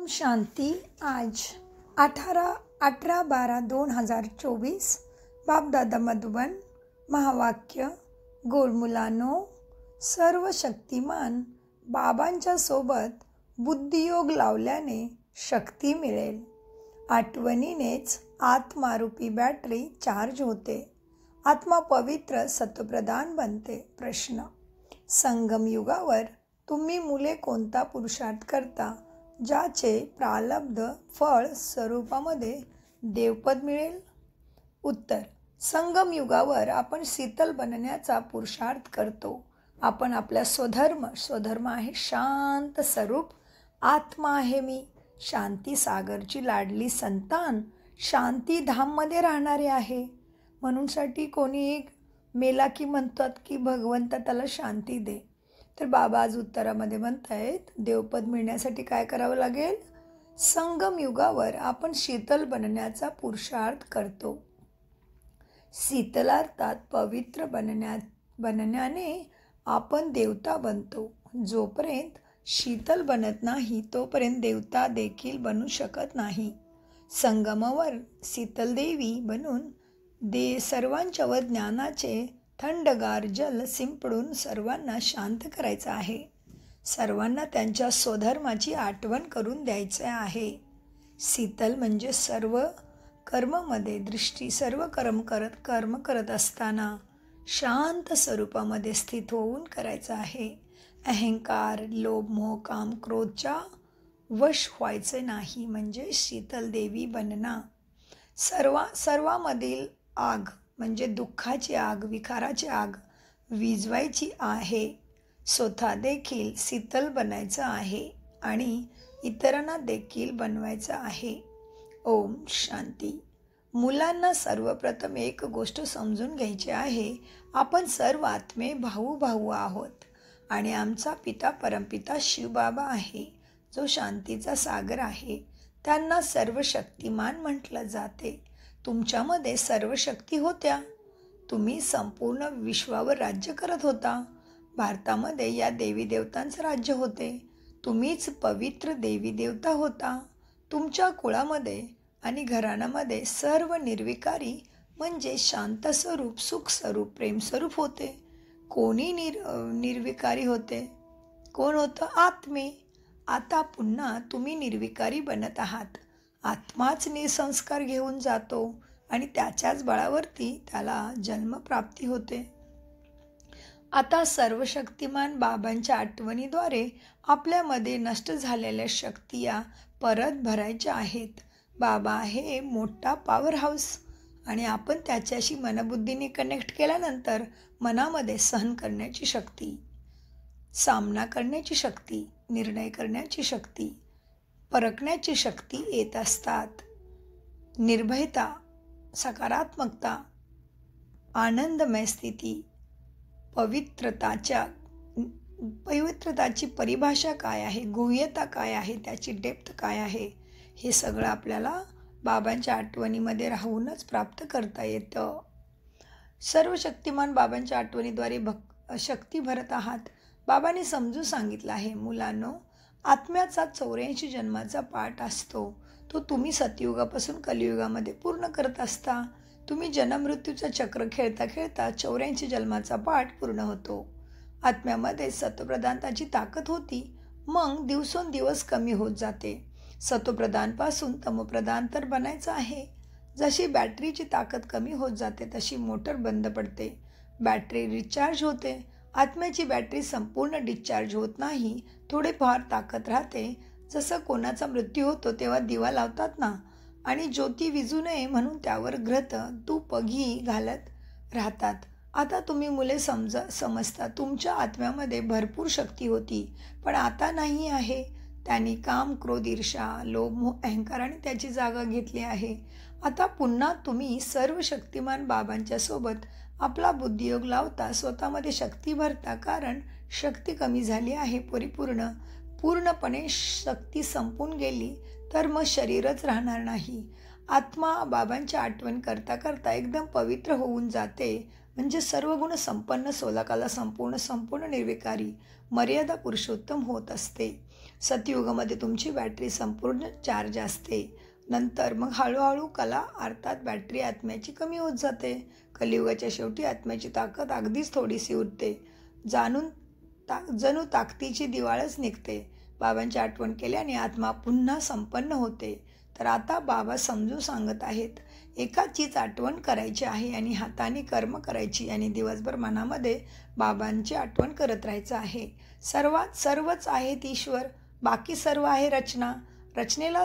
शांती. आज 18/12/2024. बापदादा मधुबन. महावाक्य. गोड मुलांनो, सर्व शक्तिमान बाबांच्या सोबत बुद्धियोग लावल्याने शक्ती मिळेल. आठवणीनेच आत्मारूपी बॅटरी चार्ज होते. आत्मा पवित्र सत्वप्रधान बनते. प्रश्न. संगम युगावर तुम्ही मुले कोणता पुरुषार्थ करता ज्याचे प्रारब्ध फळ स्वरूपामध्ये देवपद मिळेल? उत्तर. संगम युगावर आपण शीतल बनण्याचा पुरुषार्थ करतो. आपण आपल्या स्वधर्म आहे शांत स्वरूप. आत्मा आहे मी, शांती सागरची लाडली संतान, शांती धाममध्ये राहणारे आहे. म्हणूनसाठी कोणी मेला की म्हणतात की भगवंता त्याला शांती दे. तर बाबा आज उत्तरामध्ये म्हणतायत देवपद मिळण्यासाठी काय करावं लागेल? संगम युगावर आपण शीतल बनण्याचा पुरुषार्थ करतो. शीतलार्थात पवित्र बनण्याने आपण देवता बनतो. जोपर्यंत शीतल बनत नाही तोपर्यंत देवता देखील बनू शकत नाही. संगमावर शीतल देवी बनून सर्वांच्यावर ज्ञानाचे थंडगार जल शिंपडून सर्वांना शांत करायचं आहे. सर्वांना त्यांच्या स्वधर्माची आठवण करून द्यायचं आहे. शीतल म्हणजे सर्व कर्ममध्ये दृष्टी, सर्व कर्म करत असताना शांत स्वरूपामध्ये स्थित होऊन करायचं आहे. अहंकार, लोभ, मोह, काम, क्रोधच्या वश व्हायचे नाही. म्हणजे शीतल देवी बनना. सर्वामधील आग म्हणजे दुःखाची आग, विकाराची आग विझवायची आहे. स्वतः देखील शीतल बनायचं आहे आणि इतरांना देखील बनवायचं आहे. ओम शांती. मुलांना सर्वप्रथम एक गोष्ट समजून घ्यायची आहे. आपण सर्व आत्मे भाऊ आहोत आणि आमचा पिता परमपिता शिवबाबा आहे जो शांतीचा सागर आहे. त्यांना सर्व शक्तिमान म्हटलं जाते. तुमच्यामध्ये सर्व शक्ती होत्या. तुम्ही संपूर्ण विश्वावर राज्य करत होता. भारतामध्ये या देवी देवतांचं राज्य होते. तुम्हीच पवित्र देवी देवता होता. तुमच्या कुळामध्ये आणि घराण्यामध्ये सर्व निर्विकारी म्हणजे शांत स्वरूप, सुख स्वरूप, प्रेम स्वरूप होते. कोणी निर्विकारी होते? कोण होतं? आत्मे. आता पुन्हा तुम्ही निर्विकारी बनत आहात. आत्माच निसंस्कार घेऊन जातो आणि त्याच्याच बळावरती त्याला जन्मप्राप्ती होते. आता सर्व शक्तिमान बाबांच्या आठवणीद्वारे आपल्यामध्ये नष्ट झालेल्या शक्ती या परत भरायच्या आहेत. बाबा हे मोठा पॉवर हाऊस आणि आपण त्याच्याशी मनबुद्धीने कनेक्ट केल्यानंतर मनामध्ये सहन करण्याची शक्ती, सामना करण्याची शक्ती, निर्णय करण्याची शक्ती, परखण्याची शक्ती येत असतात. निर्भयता, सकारात्मकता, आनंदमय स्थिती, पवित्रताची परिभाषा काय आहे, गुह्यता काय आहे, त्याची डेप्थ काय आहे, हे सगळं आपल्याला बाबांच्या आठवणीमध्ये राहूनच प्राप्त करता येतं. सर्व शक्तिमान बाबांच्या आठवणीद्वारे शक्ती भरत आहात. बाबांनी समजून सांगितलं आहे, मुलांनो, आत्म्याचा 84 जन्माचा पाठ असतो. तो तुम्ही सतयुगापासून कलियुगामध्ये पूर्ण करत असता. तुम्ही जन्ममृत्यूचं चक्र खेळता खेळता 84 जन्माचा पाठ पूर्ण होतो. आत्म्यामध्ये सत्वप्रधानताची ताकद होती, मग दिवसेंदिवस कमी होत जाते. सत्वप्रधानपासून तमोप्रधान तर बनायचं आहे. जशी बॅटरीची ताकद कमी होत जाते तशी मोटर बंद पडते, बॅटरी रिचार्ज होते. आत्म्याची बॅटरी संपूर्ण डिस्चार्ज होत नाही, थोडेफार ताकद राहते. जसं कोणाचा मृत्यू होतो तेव्हा दिवा लावतात ना, आणि ज्योती विझू नये म्हणून त्यावर घृत, तूप, घी घालत राहतात. आता तुम्ही मुले समजता तुमच्या आत्म्यामध्ये भरपूर शक्ती होती, पण आता नाही आहे. त्यांनी काम, क्रोध, ईर्षा, लोभ, मोह, अहंकाराने त्याची जागा घेतली आहे. आता पुन्हा तुम्ही सर्व शक्तिमान बाबांच्या सोबत आपला बुद्धियोग लावता, स्वतःमध्ये शक्ती भरता. कारण शक्ती कमी झाली आहे. पूर्णपणे शक्ती संपून गेली तर मग शरीरच राहणार नाही. आत्मा बाबांची आठवण करता करता एकदम पवित्र होऊन जाते. म्हणजे सर्व गुण संपन्न, सोलाकाला संपूर्ण निर्विकारी, मर्यादा पुरुषोत्तम होत असते. सतयुगामध्ये तुमची बॅटरी संपूर्ण चार्ज असते. नंतर मग हळूहळू कला अर्थात बॅटरी आत्म्याची कमी होत जाते. कलियुगाच्या शेवटी आत्म्याची ताकद अगदीच थोडीशी उरते. जणू ताकदीची दिवाळच निघते. बाबांची आठवण केल्याने आत्मा पुन्हा संपन्न होते. तर आता बाबा समजून सांगत आहेत, एकाचीच आठवण करायची आहे आणि हाताने कर्म करायची आणि दिवसभर मनामध्ये बाबांची आठवण करत राहायचं आहे. सर्वच आहेत ईश्वर, बाकी सर्व आहे रचना. रचनेला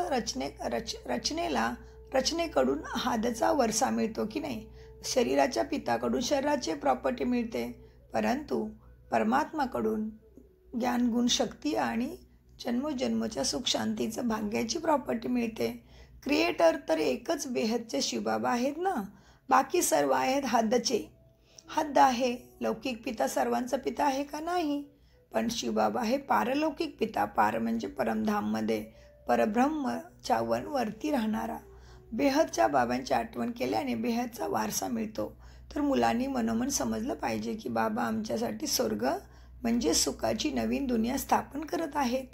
रचनेकडून हादचा वरसा मिळतो की नाही. शरीराच्या पिताकडून शरीराची प्रॉपर्टी मिळते, परंतु परमात्माकडून ज्ञान गुण शक्ती आणि जन्मोजन्मच्या सुख शांतीचं भाग्याची प्रॉपर्टी मिळते. क्रिएटर तर एकच बेहदचे शिवबाबा आहेत ना, बाकी सर्व आहेत हद्दचे. हद्द आहे. लौकिक पिता सर्वांचा पिता आहे का? नाही. पण शिवबाबा आहे पारलौकिक पिता. पार म्हणजे परमधाममध्ये परब्रह्मच्या वरती राहणारा. बेहदच्या बाबांची आठवण केल्याने बेहदचा वारसा मिळतो. तर मुलांनी मनोमन समजलं पाहिजे की बाबा आमच्यासाठी स्वर्ग म्हणजे सुखाची नवीन दुनिया स्थापन करत आहेत.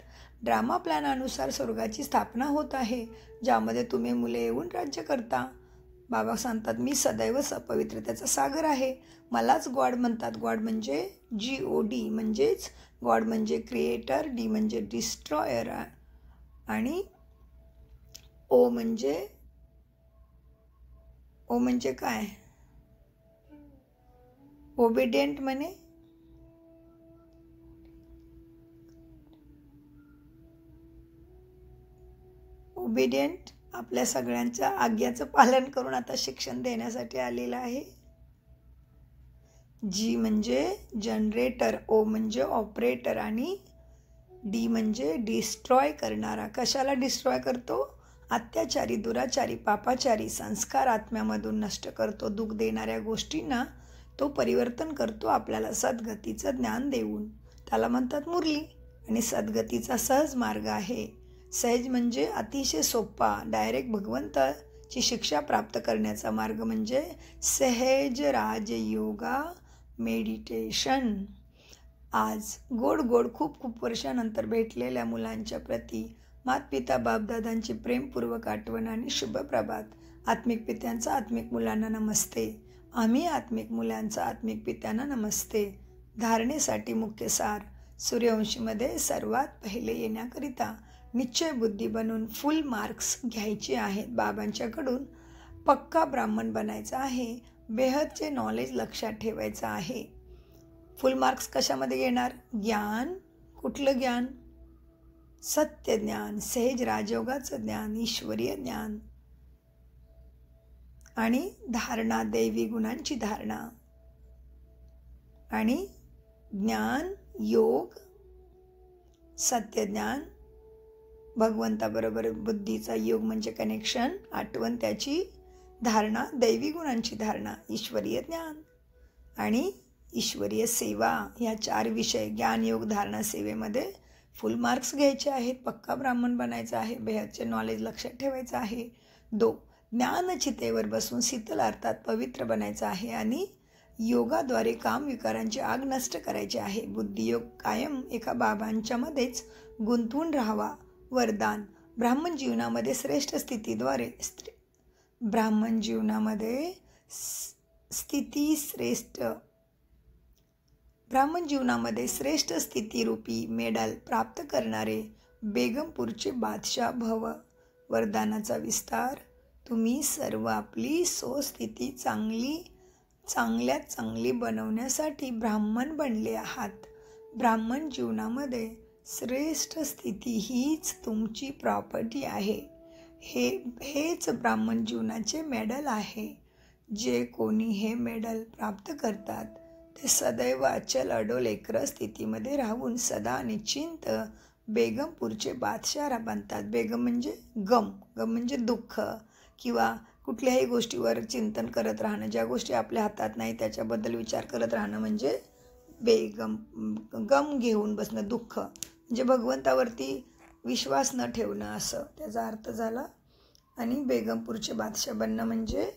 ड्रामा प्लॅनानुसार स्वर्गाची स्थापना होत आहे, ज्यामध्ये तुम्ही मुले येऊन राज्य करता. बाबा सांगतात, मी सदैव पवित्रतेचा सागर आहे. मलाच गॉड म्हणतात. गॉड म्हणजे GOD म्हणजेच गॉड म्हणजे क्रिएटर, डी म्हणजे डिस्ट्रॉयर आणि ओ म्हणजे काय? ओबिडियंट म्हणे. ओबिडियंट आपल्या सगळ्यांच्या आज्ञाचं पालन करून आता शिक्षण देण्यासाठी आलेलं आहे. G म्हणजे जनरेटर, O म्हणजे ऑपरेटर आणि D म्हणजे डिस्ट्रॉय करणारा. कशाला डिस्ट्रॉय करतो? अत्याचारी, दुराचारी, पापाचारी संस्कार आत्म्यामधून नष्ट करतो. दुःख देणाऱ्या गोष्टींना तो परिवर्तन करतो आपल्याला सद्गतीचं ज्ञान देऊन. त्याला म्हणतात मुरली. आणि सद्गतीचा सहज मार्ग आहे. सहज म्हणजे अतिशय सोपा, डायरेक्ट भगवंताची शिक्षा प्राप्त करण्याचा मार्ग म्हणजे सहज राजयोगा मेडिटेशन. आज गोड खूप वर्षानंतर भेटलेल्या मुलांच्या प्रती मातपिता बापदादांची प्रेमपूर्वक आठवण आणि शुभप्रभात. आत्मिक पित्यांचा आत्मिक मुलांना नमस्ते. आम्ही आत्मिक मुलांचा आत्मिक पित्यांना नमस्ते. धारणेसाठी मुख्य सार. सूर्यवंशीमध्ये सर्वात पहिले येण्याकरिता निश्चय बुद्धी बनून फुल मार्क्स घ्यायचे आहेत. बाबांच्याकडून पक्का ब्राह्मण बनायचं आहे. बेहदचे नॉलेज लक्षात ठेवायचं आहे. फुल मार्क्स कशामध्ये घेणार? ज्ञान. कुठलं ज्ञान? सत्य ज्ञान, सहज राजयोगाचं ज्ञान, ईश्वरीय ज्ञान आणि धारणा, दैवी गुणांची धारणा आणि ज्ञान, योग, सत्य ज्ञान, भगवंताबरोबर बुद्धीचा योग म्हणजे कनेक्शन, आठवण, त्याची धारणा, दैवी गुणांची धारणा, ईश्वरीय ज्ञान आणि ईश्वरीय सेवा. ह्या 4 विषय ज्ञान, योग, धारणा, सेवेमध्ये फुल मार्क्स घ्यायचे आहेत. पक्का ब्राह्मण बनायचं आहे. बेहदचे नॉलेज लक्षात ठेवायचं आहे. 2. ज्ञानचितेवर बसून शीतल अर्थात पवित्र बनायचं आहे आणि योगाद्वारे काम विकारांची आग नष्ट करायची आहे. बुद्धियोग कायम एका बाबांच्या मध्येच गुंतवून राहावा. वरदान. ब्राह्मण जीवनामध्ये श्रेष्ठ स्थितीरूपी मेडल प्राप्त करणारे बेगमपूरचे बादशाह भव. वरदानाचा विस्तार. तुम्ही सर्व आपली स्वस्थिती चांगल्यात चांगली बनवण्यासाठी ब्राह्मण बनले आहात. ब्राह्मण जीवनामध्ये श्रेष्ठ स्थिती हीच तुमची प्रॉपर्टी आहे. हेच ब्राह्मण जीवनाचे मेडल आहे. जे कोणी हे मेडल प्राप्त करतात ते सदैव अचल अडोल एकर स्थितीमध्ये राहून सदा निश्चिंत बेगमपूरचे बादशाह बनतात. बेगम म्हणजे गम म्हणजे दुःख किंवा कुठल्याही गोष्टीवर चिंतन करत राहणं. ज्या गोष्टी आपल्या हातात नाही त्याच्याबद्दल विचार करत राहणं म्हणजे गम घेऊन बसणं. दुःख म्हणजे भगवंतावरती विश्वास न ठेवणं, असं त्याचा अर्थ झाला. आणि बेगमपूरचे बादशाह बनणं म्हणजे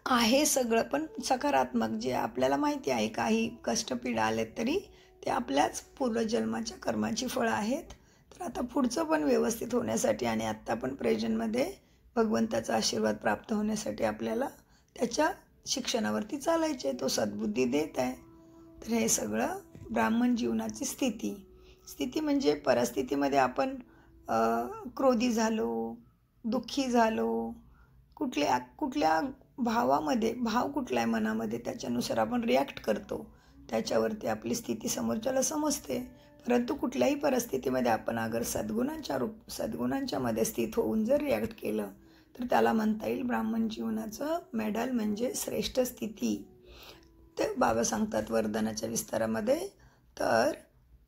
आहे सगळं पण सकारात्मक. जे आपल्याला माहिती आहे काही कष्टपीडा आले तरी ते आपल्याच पूर्वजन्माच्या कर्माची फळं आहेत. तर आता पुढचं पण व्यवस्थित होण्यासाठी आणि आत्ता पण प्रेझेंटमध्ये भगवंताचा आशीर्वाद प्राप्त होण्यासाठी आपल्याला त्याच्या शिक्षणावरती चालायचे. तो सद्बुद्धी देत आहे. तर हे सगळं ब्राह्मण जीवनाची स्थिती म्हणजे परिस्थितीमध्ये आपण क्रोधी झालो, दुःखी झालो, कुठल्या भाव कुठला आहे मनामध्ये त्याच्यानुसार आपण रिॲक्ट करतो. त्याच्यावरती आपली स्थिती समोरच्याला समजते. परंतु कुठल्याही परिस्थितीमध्ये आपण अगर सद्गुणांच्या मध्ये स्थित होऊन जर रिॲक्ट केलं तर त्याला म्हणता येईल ब्राह्मण जीवनाचं मेडल म्हणजे श्रेष्ठ स्थिती. ते बाबा सांगतात वरदानाच्या विस्तारामध्ये. तर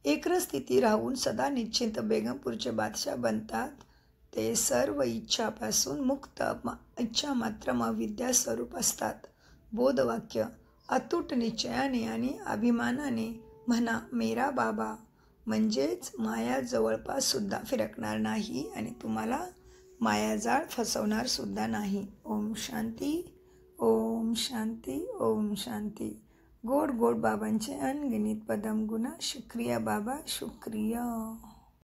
एकरस स्थिती राहून सदा निश्चिंत बेगमपूरचे बादशाह बनतात. ते सर्व इच्छापासून मुक्त, इच्छा मात्र अविद्या स्वरूप असतात. बोधवाक्य अतूट निश्चयाने आणि अभिमानाने म्हणा मेरा बाबा, म्हणजेच माया जवळपास सुद्धा फिरकणार नाही आणि तुम्हाला मायाजाळ फसवणार सुद्धा नाही. ओम शांती, ओम शांती, ओम शांती. गोड गोड बाबांचे अनगिनित पदम गुना. शुक्रिया बाबा, शुक्रिया.